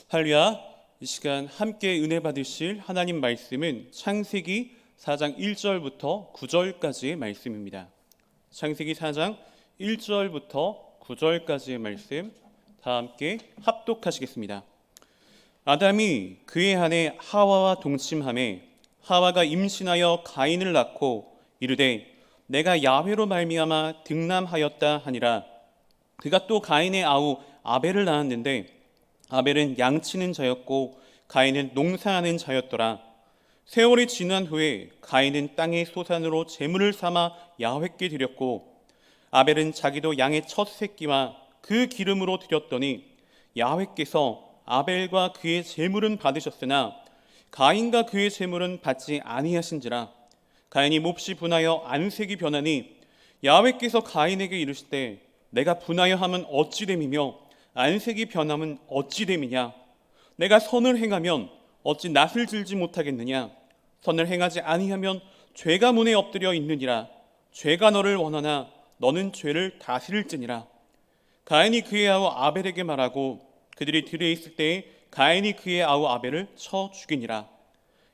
할렐루야. 이 시간 함께 은혜 받으실 하나님 말씀은 창세기 4장 1절부터 9절까지의 말씀입니다. 창세기 4장 1절부터 9절까지의 말씀 다 함께 합독하시겠습니다. 아담이 그의 아내 하와와 동침하매 하와가 임신하여 가인을 낳고 이르되 내가 야훼로 말미암아 등남하였다 하니라. 그가 또 가인의 아우 아벨을 낳았는데 아벨은 양치는 자였고 가인은 농사하는 자였더라. 세월이 지난 후에 가인은 땅의 소산으로 제물을 삼아 야훼께 드렸고 아벨은 자기도 양의 첫 새끼와 그 기름으로 드렸더니 야훼께서 아벨과 그의 제물은 받으셨으나 가인과 그의 제물은 받지 아니하신지라. 가인이 몹시 분하여 안색이 변하니 야훼께서 가인에게 이르시되 내가 분하여 함은 어찌 됨이며 안색이 변함은 어찌 됨이냐. 내가 선을 행하면 어찌 낯을 들지 못하겠느냐. 선을 행하지 아니하면 죄가 문에 엎드려 있느니라. 죄가 너를 원하나 너는 죄를 다스릴지니라. 가인이 그의 아우 아벨에게 말하고 그들이 들에 있을 때에 가인이 그의 아우 아벨을 쳐 죽이니라.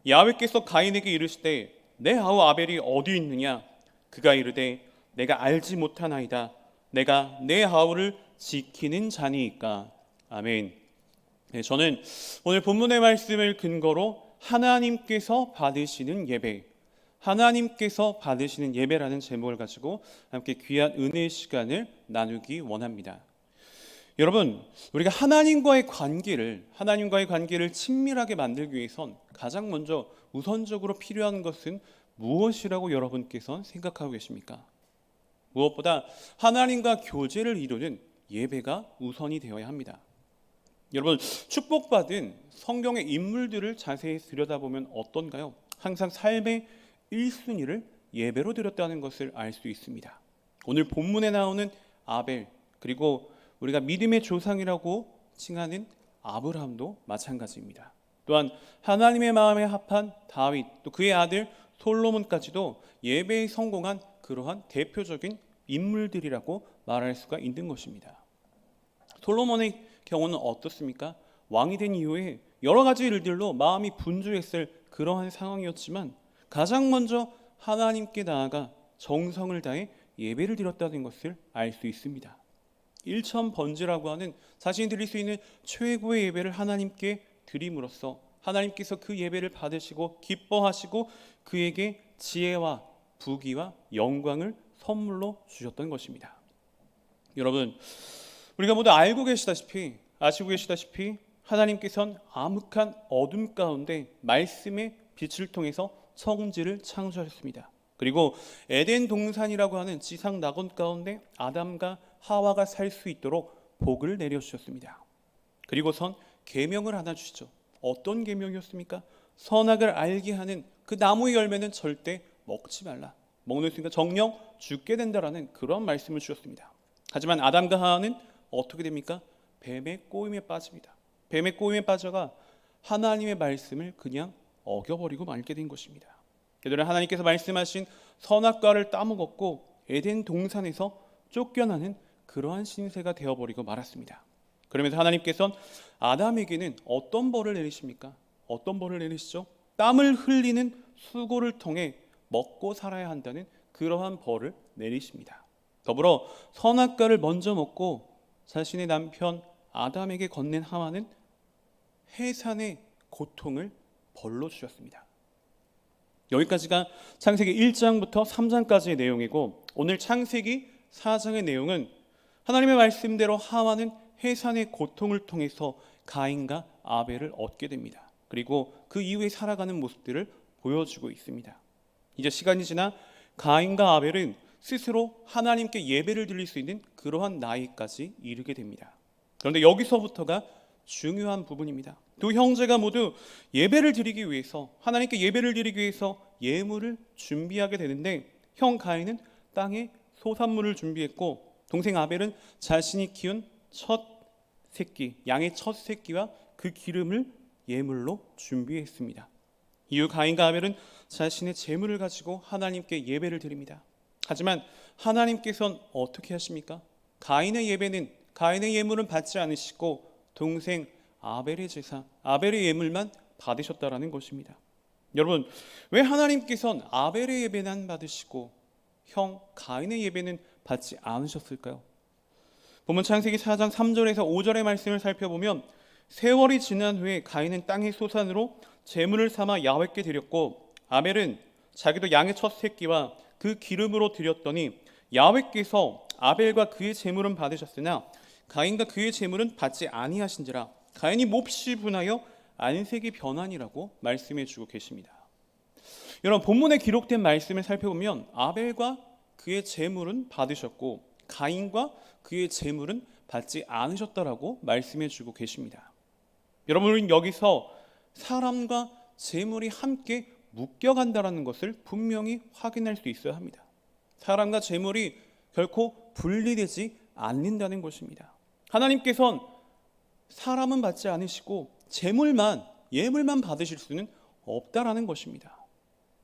야훼께서 가인에게 이르시되 내 아우 아벨이 어디 있느냐. 그가 이르되 내가 알지 못하나이다. 내가 내 아우를 지키는 자니이까. 아멘. 네, 저는 오늘 본문의 말씀을 근거로 하나님께서 받으시는 예배, 하나님께서 받으시는 예배라는 제목을 가지고 함께 귀한 은혜의 시간을 나누기 원합니다. 여러분, 우리가 하나님과의 관계를 친밀하게 만들기 위해선 가장 먼저 우선적으로 필요한 것은 무엇이라고 여러분께서는 생각하고 계십니까? 무엇보다 하나님과 교제를 이루는 예배가 우선이 되어야 합니다. 여러분, 축복받은 성경의 인물들을 자세히 들여다보면 어떤가요? 항상 삶의 1순위를 예배로 드렸다는 것을 알 수 있습니다. 오늘 본문에 나오는 아벨, 그리고 우리가 믿음의 조상이라고 칭하는 아브라함도 마찬가지입니다. 또한 하나님의 마음에 합한 다윗, 또 그의 아들 솔로몬까지도 예배에 성공한 그러한 대표적인 인물들이라고 말할 수가 있는 것입니다. 솔로몬의 경우는 어떻습니까? 왕이 된 이후에 여러 가지 일들로 마음이 분주했을 그러한 상황이었지만 가장 먼저 하나님께 나아가 정성을 다해 예배를 드렸다는 것을 알 수 있습니다. 일천번제라고 하는 자신이 드릴 수 있는 최고의 예배를 하나님께 드림으로써 하나님께서 그 예배를 받으시고 기뻐하시고 그에게 지혜와 부귀와 영광을 선물로 주셨던 것입니다. 여러분, 우리가 모두 아시고 계시다시피 하나님께서는 암흑한 어둠 가운데 말씀의 빛을 통해서 천지를 창조하셨습니다. 그리고 에덴 동산이라고 하는 지상 낙원 가운데 아담과 하와가 살 수 있도록 복을 내려주셨습니다. 그리고선 계명을 하나 주시죠. 어떤 계명이었습니까? 선악을 알게 하는 그 나무의 열매는 절대 먹지 말라. 먹는 순간 정령 죽게 된다라는 그런 말씀을 주셨습니다. 하지만 아담과 하와는 어떻게 됩니까? 뱀의 꼬임에 빠집니다. 뱀의 꼬임에 빠져가 하나님의 말씀을 그냥 어겨버리고 말게 된 것입니다. 그들은 하나님께서 말씀하신 선악과를 따먹었고 에덴 동산에서 쫓겨나는 그러한 신세가 되어버리고 말았습니다. 그러면서 하나님께서는 아담에게는 어떤 벌을 내리십니까? 어떤 벌을 내리시죠? 땀을 흘리는 수고를 통해 먹고 살아야 한다는 그러한 벌을 내리십니다. 더불어 선악과를 먼저 먹고 자신의 남편 아담에게 건넨 하와는 해산의 고통을 벌로 주셨습니다. 여기까지가 창세기 1장부터 3장까지의 내용이고 오늘 창세기 4장의 내용은 하나님의 말씀대로 하와는 해산의 고통을 통해서 가인과 아벨을 얻게 됩니다. 그리고 그 이후에 살아가는 모습들을 보여주고 있습니다. 이제 시간이 지나 가인과 아벨은 스스로 하나님께 예배를 드릴 수 있는 그러한 나이까지 이르게 됩니다. 그런데 여기서부터가 중요한 부분입니다. 두 형제가 모두 예배를 드리기 위해서 하나님께 예배를 드리기 위해서 예물을 준비하게 되는데 형 가인은 땅에 소산물을 준비했고 동생 아벨은 자신이 키운 첫 새끼, 양의 첫 새끼와 그 기름을 예물로 준비했습니다. 이후 가인과 아벨은 자신의 재물을 가지고 하나님께 예배를 드립니다. 하지만 하나님께서는 어떻게 하십니까? 가인의 예물은 받지 않으시고 동생 아벨의 제사, 아벨의 예물만 받으셨다라는 것입니다. 여러분, 왜 하나님께서는 아벨의 예배만 받으시고 형 가인의 예배는 받지 않으셨을까요? 본문 창세기 4장 3절에서 5절의 말씀을 살펴보면 세월이 지난 후에 가인은 땅의 소산으로 제물을 삼아 야훼께 드렸고 아벨은 자기도 양의 첫 새끼와 그 기름으로 드렸더니 야훼께서 아벨과 그의 제물은 받으셨으나 가인과 그의 제물은 받지 아니하신지라 가인이 몹시 분하여 안색이 변하니라고 말씀해 주고 계십니다. 여러분, 본문에 기록된 말씀을 살펴보면 아벨과 그의 제물은 받으셨고 가인과 그의 제물은 받지 않으셨다라고 말씀해 주고 계십니다. 여러분은 여기서 사람과 제물이 함께 묶여간다라는 것을 분명히 확인할 수 있어야 합니다. 사람과 제물이 결코 분리되지 않는다는 것입니다. 하나님께서는 사람은 받지 않으시고 제물만, 예물만 받으실 수는 없다라는 것입니다.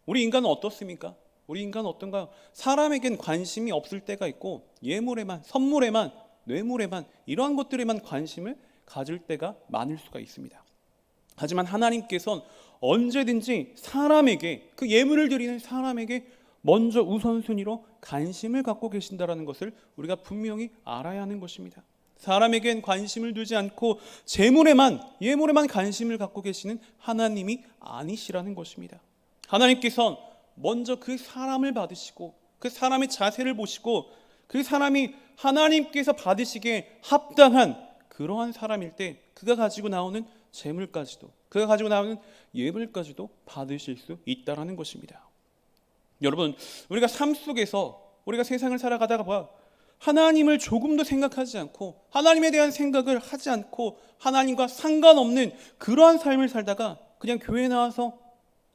우리 인간은 어떻습니까? 우리 인간은 어떤가요? 사람에겐 관심이 없을 때가 있고 예물에만, 선물에만, 뇌물에만, 이러한 것들에만 관심을 가질 때가 많을 수가 있습니다. 하지만 하나님께서는 언제든지 사람에게, 그 예물을 드리는 사람에게 먼저 우선순위로 관심을 갖고 계신다는 것을 우리가 분명히 알아야 하는 것입니다. 사람에겐 관심을 두지 않고 재물에만, 예물에만 관심을 갖고 계시는 하나님이 아니시라는 것입니다. 하나님께서는 먼저 그 사람을 받으시고 그 사람의 자세를 보시고 그 사람이 하나님께서 받으시기에 합당한 그러한 사람일 때 그가 가지고 나오는 재물까지도, 그가 가지고 나오는 예물까지도 받으실 수 있다는 것입니다. 여러분, 우리가 삶 속에서 우리가 세상을 살아가다가 봐 하나님을 조금도 생각하지 않고 하나님에 대한 생각을 하지 않고 하나님과 상관없는 그러한 삶을 살다가 그냥 교회 나와서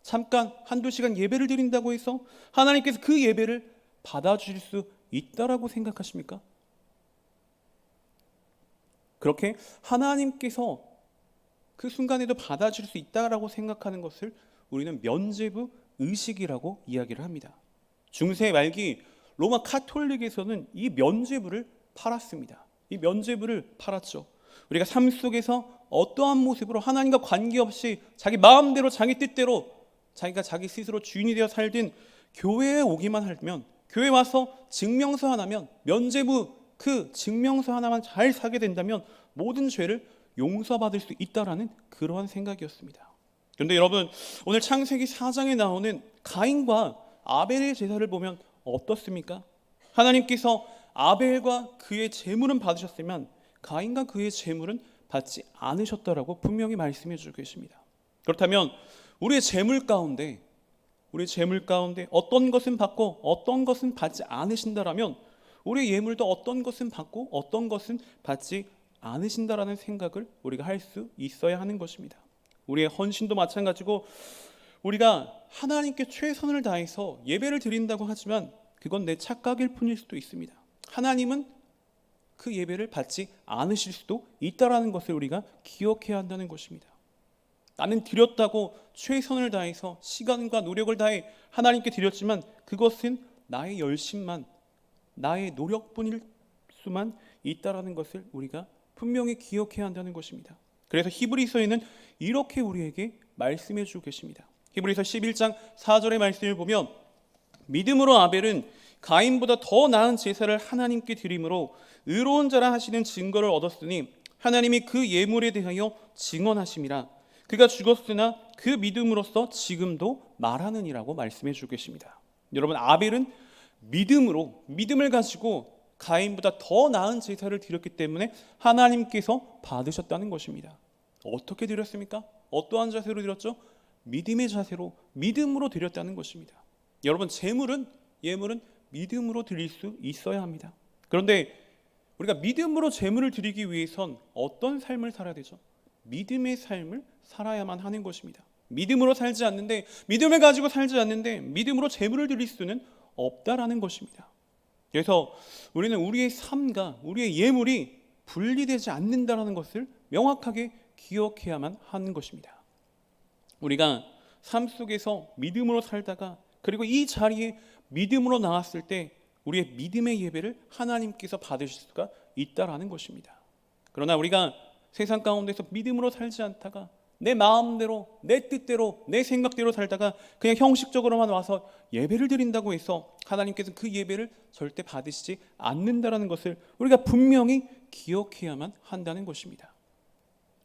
잠깐 한두 시간 예배를 드린다고 해서 하나님께서 그 예배를 받아주실 수 있다라고 생각하십니까? 그렇게 하나님께서 그 순간에도 받아줄 수 있다라고 생각하는 것을 우리는 면죄부 의식이라고 이야기를 합니다. 중세 말기 로마 카톨릭에서는 이 면죄부를 팔았습니다. 이 면죄부를 팔았죠. 우리가 삶 속에서 어떠한 모습으로 하나님과 관계없이 자기 마음대로 자기 뜻대로 자기가 자기 스스로 주인이 되어 살든 교회에 오기만 하면, 교회에 와서 증명서 하나면, 면죄부 그 증명서 하나만 잘 사게 된다면 모든 죄를 용서받을 수 있다라는 그러한 생각이었습니다. 그런데 여러분, 오늘 창세기 4장에 나오는 가인과 아벨의 제사를 보면 어떻습니까? 하나님께서 아벨과 그의 제물은 받으셨으면 가인과 그의 제물은 받지 않으셨다라고 분명히 말씀해 주고 계십니다. 그렇다면 우리의 제물 가운데 어떤 것은 받고 어떤 것은 받지 않으신다라면 우리의 예물도 어떤 것은 받고 어떤 것은 받지 않으신다라는 생각을 우리가 할 수 있어야 하는 것입니다. 우리의 헌신도 마찬가지고 우리가 하나님께 최선을 다해서 예배를 드린다고 하지만 그건 내 착각일 뿐일 수도 있습니다. 하나님은 그 예배를 받지 않으실 수도 있다라는 것을 우리가 기억해야 한다는 것입니다. 나는 드렸다고 최선을 다해서 시간과 노력을 다해 하나님께 드렸지만 그것은 나의 열심만, 나의 노력뿐일 수만 있다라는 것을 우리가 분명히 기억해야 한다는 것입니다. 그래서 히브리서에는 이렇게 우리에게 말씀해 주고 계십니다. 히브리서 11장 4절의 말씀을 보면 믿음으로 아벨은 가인보다 더 나은 제사를 하나님께 드림으로 의로운 자라 하시는 증거를 얻었으니 하나님이 그 예물에 대하여 증언하심이라. 그가 죽었으나 그 믿음으로써 지금도 말하느니라고 말씀해 주고 계십니다. 여러분, 아벨은 믿음을 가지고 가인보다 더 나은 제사를 드렸기 때문에 하나님께서 받으셨다는 것입니다. 어떻게 드렸습니까? 어떠한 자세로 드렸죠? 믿음의 자세로, 믿음으로 드렸다는 것입니다. 여러분, 예물은 믿음으로 드릴 수 있어야 합니다. 그런데 우리가 믿음으로 제물을 드리기 위해선 어떤 삶을 살아야 되죠? 믿음의 삶을 살아야만 하는 것입니다. 믿음으로 살지 않는데, 믿음을 가지고 살지 않는데 믿음으로 제물을 드릴 수는 없다라는 것입니다. 그래서 우리는 우리의 삶과 우리의 예물이 분리되지 않는다라는 것을 명확하게 기억해야만 하는 것입니다. 우리가 삶 속에서 믿음으로 살다가 그리고 이 자리에 믿음으로 나왔을 때 우리의 믿음의 예배를 하나님께서 받으실 수가 있다라는 것입니다. 그러나 우리가 세상 가운데서 믿음으로 살지 않다가 내 마음대로, 내 뜻대로, 내 생각대로 살다가 그냥 형식적으로만 와서 예배를 드린다고 해서 하나님께서 그 예배를 절대 받으시지 않는다라는 것을 우리가 분명히 기억해야만 한다는 것입니다.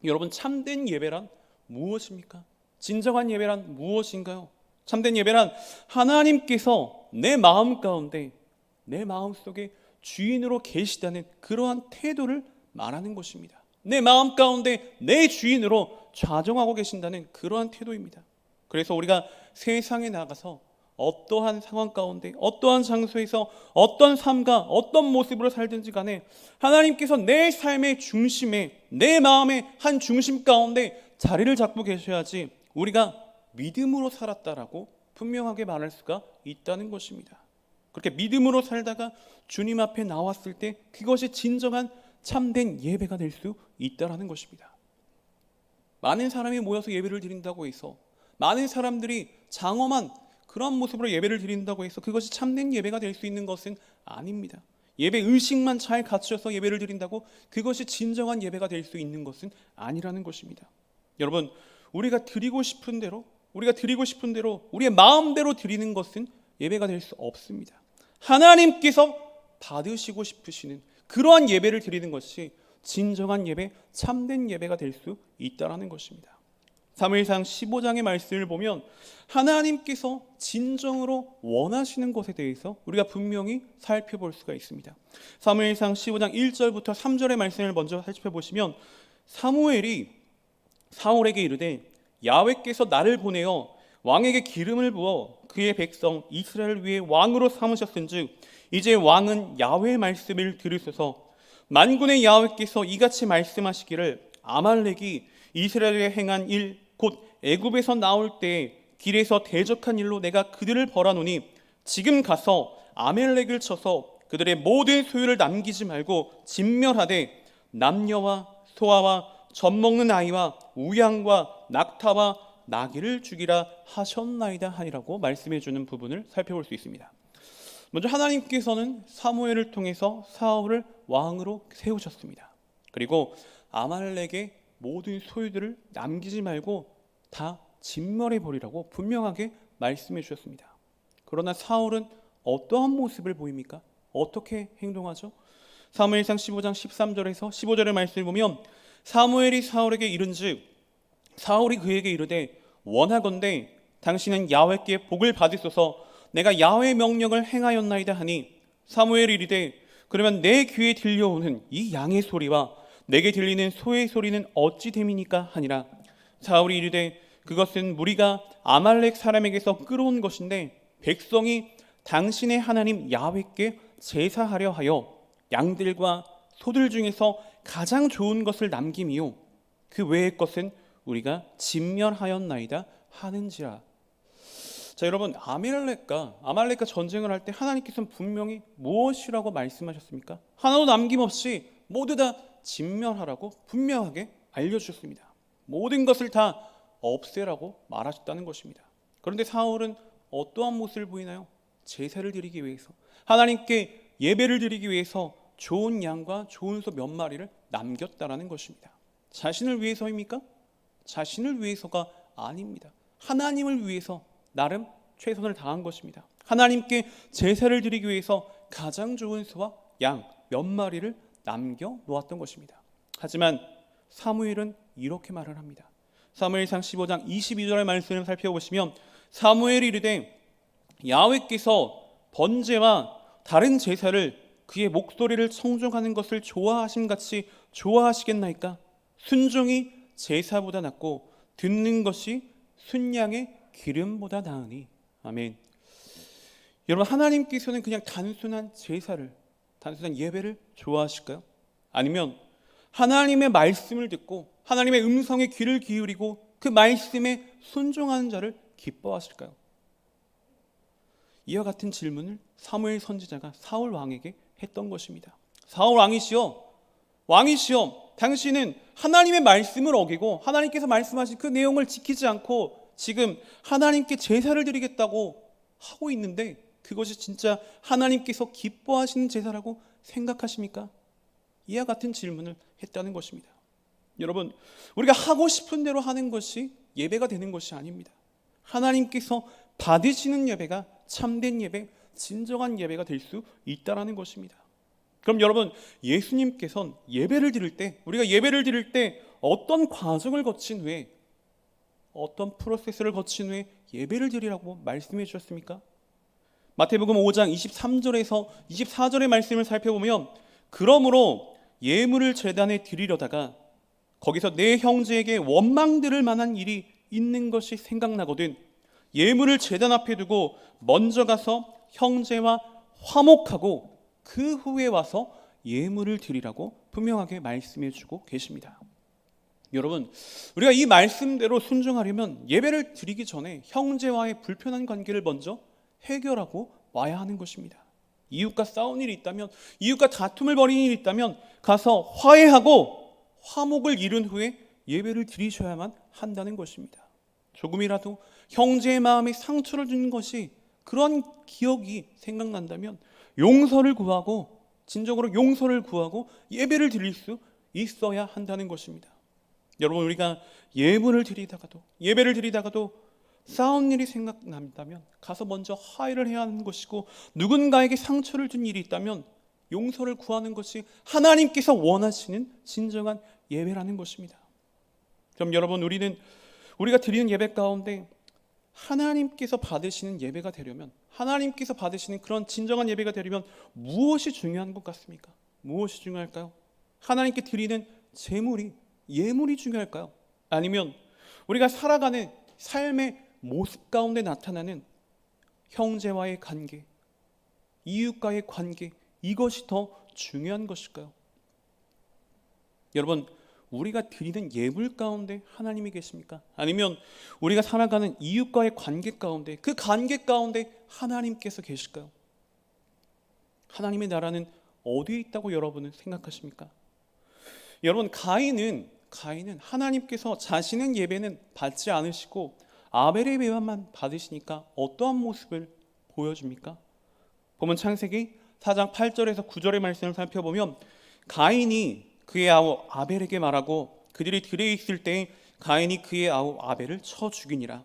여러분, 참된 예배란 무엇입니까? 진정한 예배란 무엇인가요? 참된 예배란 하나님께서 내 마음 가운데, 내 마음속에 주인으로 계시다는 그러한 태도를 말하는 것입니다. 내 마음 가운데 내 주인으로 좌정하고 계신다는 그러한 태도입니다. 그래서 우리가 세상에 나가서 어떠한 상황 가운데, 어떠한 장소에서 어떤 삶과 어떤 모습으로 살든지 간에 하나님께서 내 삶의 중심에, 내 마음의 한 중심 가운데 자리를 잡고 계셔야지 우리가 믿음으로 살았다라고 분명하게 말할 수가 있다는 것입니다. 그렇게 믿음으로 살다가 주님 앞에 나왔을 때 그것이 진정한 참된 예배가 될 수 있다는 것입니다. 많은 사람이 모여서 예배를 드린다고 해서, 많은 사람들이 장엄한 그런 모습으로 예배를 드린다고 해서 그것이 참된 예배가 될 수 있는 것은 아닙니다. 예배 의식만 잘 갖춰서 예배를 드린다고 그것이 진정한 예배가 될 수 있는 것은 아니라는 것입니다. 여러분, 우리가 드리고 싶은 대로 우리의 마음대로 드리는 것은 예배가 될 수 없습니다. 하나님께서 받으시고 싶으시는 그러한 예배를 드리는 것이 진정한 예배, 참된 예배가 될 수 있다는 것입니다. 사무엘상 15장의 말씀을 보면 하나님께서 진정으로 원하시는 것에 대해서 우리가 분명히 살펴볼 수가 있습니다. 사무엘상 15장 1절부터 3절의 말씀을 먼저 살펴보시면 사무엘이 사울에게 이르되 야훼께서 나를 보내어 왕에게 기름을 부어 그의 백성 이스라엘을 위해 왕으로 삼으셨은즉 이제 왕은 야훼의 말씀을 들으소서. 만군의 야훼께서 이같이 말씀하시기를 아말렉이 이스라엘에 행한 일 곧 애굽에서 나올 때 길에서 대적한 일로 내가 그들을 벌하노니 지금 가서 아말렉을 쳐서 그들의 모든 소유를 남기지 말고 진멸하되 남녀와 소아와 젖먹는 아이와 우양과 낙타와 나귀를 죽이라 하셨나이다 하니라고 말씀해 주는 부분을 살펴볼 수 있습니다. 먼저 하나님께서는 사무엘을 통해서 사울을 왕으로 세우셨습니다. 그리고 아말렉의 모든 소유들을 남기지 말고 다 진멸해 버리라고 분명하게 말씀해 주셨습니다. 그러나 사울은 어떠한 모습을 보입니까? 어떻게 행동하죠? 사무엘상 15장 13절에서 15절의 말씀을 보면 사무엘이 사울에게 이른즉 사울이 그에게 이르되 원하건대 당신은 야훼께 복을 받으소서. 내가 야훼의 명령을 행하였나이다 하니 사무엘이 이르되 그러면 내 귀에 들려오는 이 양의 소리와 내게 들리는 소의 소리는 어찌 됨이니까 하니라. 사울이 이르되 그것은 무리가 아말렉 사람에게서 끌어온 것인데 백성이 당신의 하나님 야훼께 제사하려 하여 양들과 소들 중에서 가장 좋은 것을 남김이요 그 외의 것은 우리가 진멸하였나이다 하는지라. 자, 여러분, 아말렉과 전쟁을 할 때 하나님께서는 분명히 무엇이라고 말씀하셨습니까? 하나도 남김없이 모두 다 진멸하라고 분명하게 알려주셨습니다. 모든 것을 다 없애라고 말하셨다는 것입니다. 그런데 사울은 어떠한 모습을 보이나요? 제사를 드리기 위해서, 하나님께 예배를 드리기 위해서 좋은 양과 좋은 소 몇 마리를 남겼다라는 것입니다. 자신을 위해서입니까? 자신을 위해서가 아닙니다. 하나님을 위해서 나름 최선을 다한 것입니다. 하나님께 제사를 드리기 위해서 가장 좋은 소와 양 몇 마리를 남겨 놓았던 것입니다. 하지만 사무엘은 이렇게 말을 합니다. 사무엘상 15장 22절의 말씀을 살펴보시면 사무엘이 이르되 야훼께서 번제와 다른 제사를 그의 목소리를 청종하는 것을 좋아하심같이 좋아하시겠나이까? 순종이 제사보다 낫고 듣는 것이 순양의 기름보다 나으니. 아멘. 여러분, 하나님께서는 그냥 단순한 제사를, 단순한 예배를 좋아하실까요? 아니면 하나님의 말씀을 듣고 하나님의 음성에 귀를 기울이고 그 말씀에 순종하는 자를 기뻐하실까요? 이와 같은 질문을 사무엘 선지자가 사울 왕에게 했던 것입니다. 사울 왕이시여, 당신은 하나님의 말씀을 어기고 하나님께서 말씀하신 그 내용을 지키지 않고 지금 하나님께 제사를 드리겠다고 하고 있는데 그것이 진짜 하나님께서 기뻐하시는 제사라고 생각하십니까? 이와 같은 질문을 했다는 것입니다. 여러분, 우리가 하고 싶은 대로 하는 것이 예배가 되는 것이 아닙니다. 하나님께서 받으시는 예배가 참된 예배, 진정한 예배가 될 수 있다라는 것입니다. 그럼 여러분, 예수님께서는 예배를 드릴 때, 우리가 예배를 드릴 때 어떤 과정을 거친 후에, 어떤 프로세스를 거친 후에 예배를 드리라고 말씀해 주셨습니까? 마태복음 5장 23절에서 24절의 말씀을 살펴보면, 그러므로 예물을 제단에 드리려다가 거기서 내 형제에게 원망 들을 만한 일이 있는 것이 생각나거든 예물을 제단 앞에 두고 먼저 가서 형제와 화목하고 그 후에 와서 예물을 드리라고 분명하게 말씀해 주고 계십니다. 여러분, 우리가 이 말씀대로 순종하려면 예배를 드리기 전에 형제와의 불편한 관계를 먼저 해결하고 와야 하는 것입니다. 이웃과 싸운 일이 있다면, 이웃과 다툼을 벌이는 일이 있다면 가서 화해하고 화목을 이룬 후에 예배를 드리셔야만 한다는 것입니다. 조금이라도 형제의 마음에 상처를 주는 것이, 그런 기억이 생각난다면 용서를 구하고, 진정으로 용서를 구하고 예배를 드릴 수 있어야 한다는 것입니다. 여러분, 우리가 예배를 드리다가도 싸운 일이 생각난다면 가서 먼저 화해를 해야 하는 것이고, 누군가에게 상처를 준 일이 있다면 용서를 구하는 것이 하나님께서 원하시는 진정한 예배라는 것입니다. 그럼 여러분, 우리가 드리는 예배 가운데 하나님께서 받으시는 예배가 되려면, 하나님께서 받으시는 그런 진정한 예배가 되려면 무엇이 중요한 것 같습니까? 무엇이 중요할까요? 하나님께 드리는 예물이 중요할까요? 아니면 우리가 살아가는 삶의 모습 가운데 나타나는 형제와의 관계, 이웃과의 관계, 이것이 더 중요한 것일까요? 여러분, 우리가 드리는 예물 가운데 하나님이 계십니까? 아니면 우리가 살아가는 이웃과의 관계 가운데, 그 관계 가운데 하나님께서 계실까요? 하나님의 나라는 어디에 있다고 여러분은 생각하십니까? 여러분, 가인은 하나님께서 자신의 예배는 받지 않으시고 아벨의 예배만 받으시니까 어떠한 모습을 보여줍니까? 보면 창세기 4장 8절에서 9절의 말씀을 살펴보면, 가인이 그의 아우 아벨에게 말하고 그들이 들에 있을 때에 가인이 그의 아우 아벨을 쳐 죽이니라.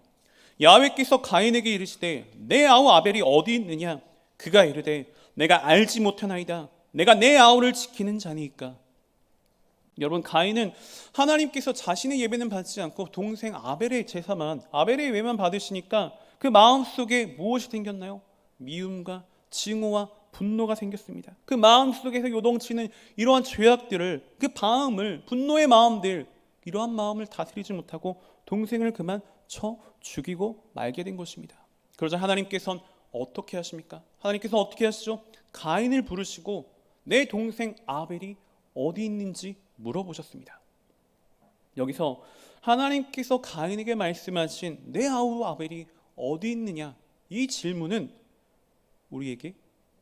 야훼께서 가인에게 이르시되 내 아우 아벨이 어디 있느냐? 그가 이르되 내가 알지 못하나이다. 내가 내 아우를 지키는 자니이까. 여러분, 가인은 하나님께서 자신의 예배는 받지 않고 동생 아벨의 아벨의 예배만 받으시니까 그 마음속에 무엇이 생겼나요? 미움과 증오와 분노가 생겼습니다. 그 마음속에서 요동치는 이러한 죄악들을, 그 분노의 마음들, 이러한 마음을 다스리지 못하고 동생을 그만 쳐 죽이고 말게 된 것입니다. 그러자 하나님께서는 어떻게 하십니까? 하나님께서 어떻게 하시죠? 가인을 부르시고 내 동생 아벨이 어디 있는지 물어보셨습니다. 여기서 하나님께서 가인에게 말씀하신 내 아우 아벨이 어디 있느냐, 이 질문은 우리에게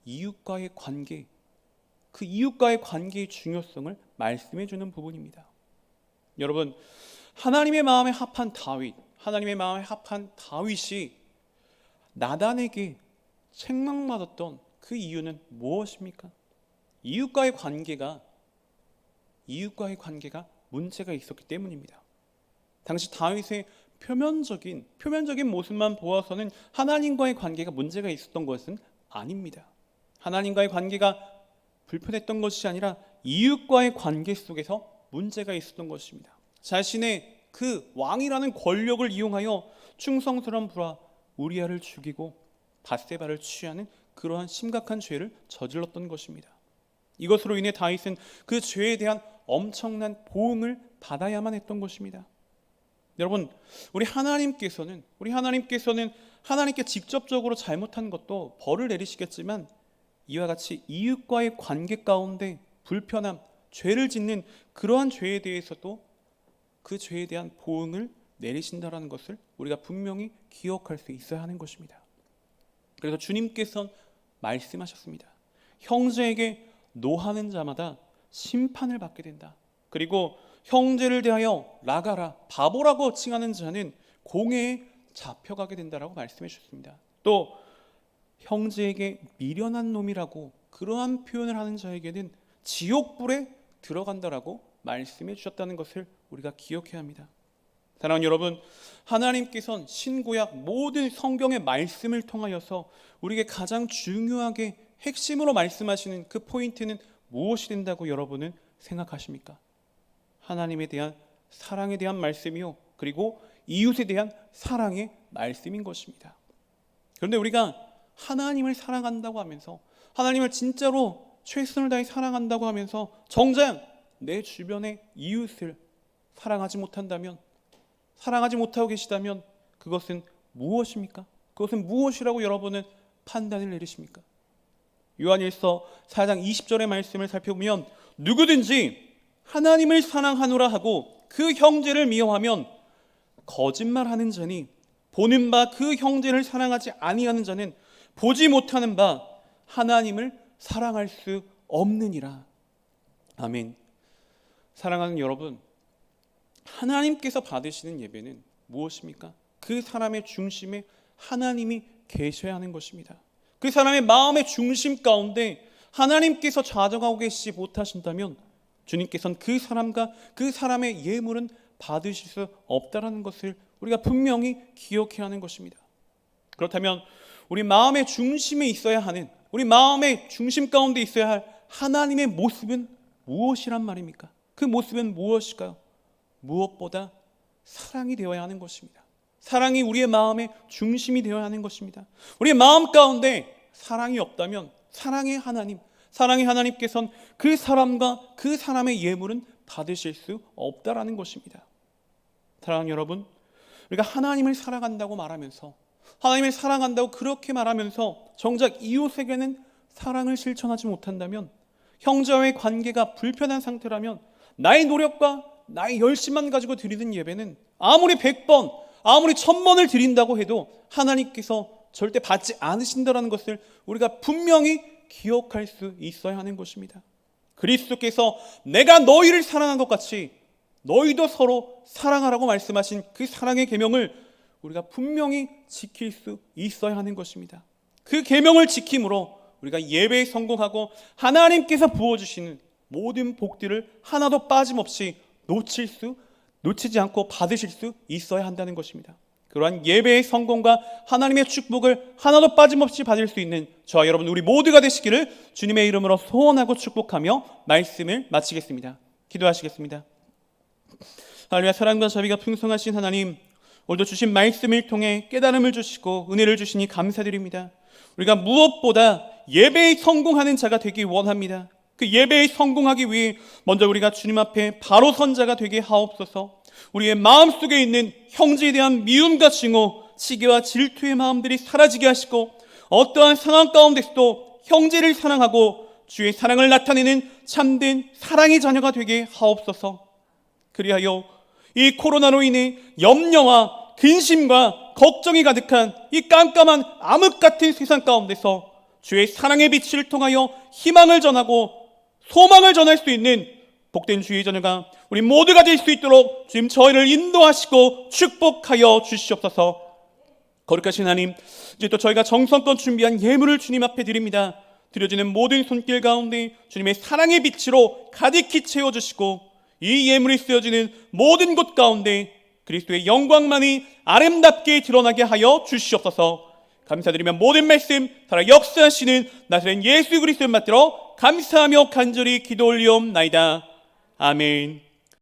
이웃과의 관계, 그 이웃과의 관계의 중요성을 말씀해 주는 부분입니다. 여러분, 하나님의 마음에 합한 다윗이 나단에게 책망받았던 그 이유는 무엇입니까? 이웃과의 관계가 문제가 있었기 때문입니다. 당시 다윗의 표면적인 모습만 보아서는 하나님과의 관계가 문제가 있었던 것은 아닙니다. 하나님과의 관계가 불편했던 것이 아니라 이웃과의 관계 속에서 문제가 있었던 것입니다. 자신의 그 왕이라는 권력을 이용하여 충성스러운 부하 우리아를 죽이고 밧세바를 취하는 그러한 심각한 죄를 저질렀던 것입니다. 이것으로 인해 다윗은 그 죄에 대한 엄청난 보응을 받아야만 했던 것입니다. 여러분, 우리 하나님께서는 하나님께 직접적으로 잘못한 것도 벌을 내리시겠지만, 이와 같이 이웃과의 관계 가운데 불편함, 죄를 짓는 그러한 죄에 대해서도 그 죄에 대한 보응을 내리신다라는 것을 우리가 분명히 기억할 수 있어야 하는 것입니다. 그래서 주님께서는 말씀하셨습니다. 형제에게 노하는 자마다 심판을 받게 된다. 그리고 형제를 대하여 라가라, 바보라고 칭하는 자는 공회에 잡혀가게 된다라고 말씀해 주셨습니다. 또 형제에게 미련한 놈이라고 그러한 표현을 하는 자에게는 지옥불에 들어간다라고 말씀해 주셨다는 것을 우리가 기억해야 합니다. 사랑하는 여러분, 하나님께서는 신구약 모든 성경의 말씀을 통하여서 우리에게 가장 중요하게 핵심으로 말씀하시는 그 포인트는 무엇이 된다고 여러분은 생각하십니까? 하나님에 대한 사랑에 대한 말씀이요, 그리고 이웃에 대한 사랑의 말씀인 것입니다. 그런데 우리가 하나님을 사랑한다고 하면서, 하나님을 진짜로 최선을 다해 사랑한다고 하면서 정작 내 주변의 이웃을 사랑하지 못한다면, 사랑하지 못하고 계시다면 그것은 무엇입니까? 그것은 무엇이라고 여러분은 판단을 내리십니까? 요한일서 4장 20절의 말씀을 살펴보면, 누구든지 하나님을 사랑하노라 하고 그 형제를 미워하면 거짓말하는 자니, 보는 바 그 형제를 사랑하지 아니하는 자는 보지 못하는 바 하나님을 사랑할 수 없느니라. 아멘. 사랑하는 여러분, 하나님께서 받으시는 예배는 무엇입니까? 그 사람의 중심에 하나님이 계셔야 하는 것입니다. 그 사람의 마음의 중심 가운데 하나님께서 좌정하고 계시지 못하신다면 주님께서는 그 사람과 그 사람의 예물은 받으실 수 없다라는 것을 우리가 분명히 기억해야 하는 것입니다. 그렇다면 우리 마음의 중심에 있어야 하는, 우리 마음의 중심 가운데 있어야 할 하나님의 모습은 무엇이란 말입니까? 그 모습은 무엇일까요? 무엇보다 사랑이 되어야 하는 것입니다. 사랑이 우리의 마음의 중심이 되어야 하는 것입니다. 우리의 마음 가운데 사랑이 없다면 사랑의 하나님께서는 그 사람과 그 사람의 예물은 받으실 수 없다라는 것입니다. 사랑하는 여러분, 우리가 하나님을 사랑한다고 말하면서, 하나님을 사랑한다고 그렇게 말하면서 정작 이웃에게는 사랑을 실천하지 못한다면, 형제와의 관계가 불편한 상태라면 나의 노력과 나의 열심만 가지고 드리는 예배는 아무리 100번, 아무리 1000번을 드린다고 해도 하나님께서 절대 받지 않으신다는 것을 우리가 분명히 기억할 수 있어야 하는 것입니다. 그리스도께서 내가 너희를 사랑한 것 같이 너희도 서로 사랑하라고 말씀하신 그 사랑의 계명을 우리가 분명히 지킬 수 있어야 하는 것입니다. 그 계명을 지킴으로 우리가 예배에 성공하고 하나님께서 부어주시는 모든 복들을 하나도 빠짐없이 놓치지 않고 받으실 수 있어야 한다는 것입니다. 그러한 예배의 성공과 하나님의 축복을 하나도 빠짐없이 받을 수 있는 저와 여러분 우리 모두가 되시기를 주님의 이름으로 소원하고 축복하며 말씀을 마치겠습니다. 기도하시겠습니다. 할렐루야. 사랑과 자비가 풍성하신 하나님, 오늘도 주신 말씀을 통해 깨달음을 주시고 은혜를 주시니 감사드립니다. 우리가 무엇보다 예배에 성공하는 자가 되기 원합니다. 그 예배에 성공하기 위해 먼저 우리가 주님 앞에 바로 선 자가 되게 하옵소서. 우리의 마음속에 있는 형제에 대한 미움과 증오, 시기와 질투의 마음들이 사라지게 하시고 어떠한 상황 가운데서도 형제를 사랑하고 주의 사랑을 나타내는 참된 사랑의 자녀가 되게 하옵소서. 그리하여 이 코로나로 인해 염려와 근심과 걱정이 가득한 이 깜깜한 암흑 같은 세상 가운데서 주의 사랑의 빛을 통하여 희망을 전하고 소망을 전할 수 있는 복된 주의 자녀가 우리 모두가 될 수 있도록 주님 저희를 인도하시고 축복하여 주시옵소서. 거룩하신 하나님, 이제 또 저희가 정성껏 준비한 예물을 주님 앞에 드립니다. 드려지는 모든 손길 가운데 주님의 사랑의 빛으로 가득히 채워주시고 이 예물이 쓰여지는 모든 곳 가운데 그리스도의 영광만이 아름답게 드러나게 하여 주시옵소서. 감사드리며 모든 말씀 살아 역사하시는 나사렛 예수 그리스도를 받들어 감사하며 간절히 기도 올리옵나이다. 아멘.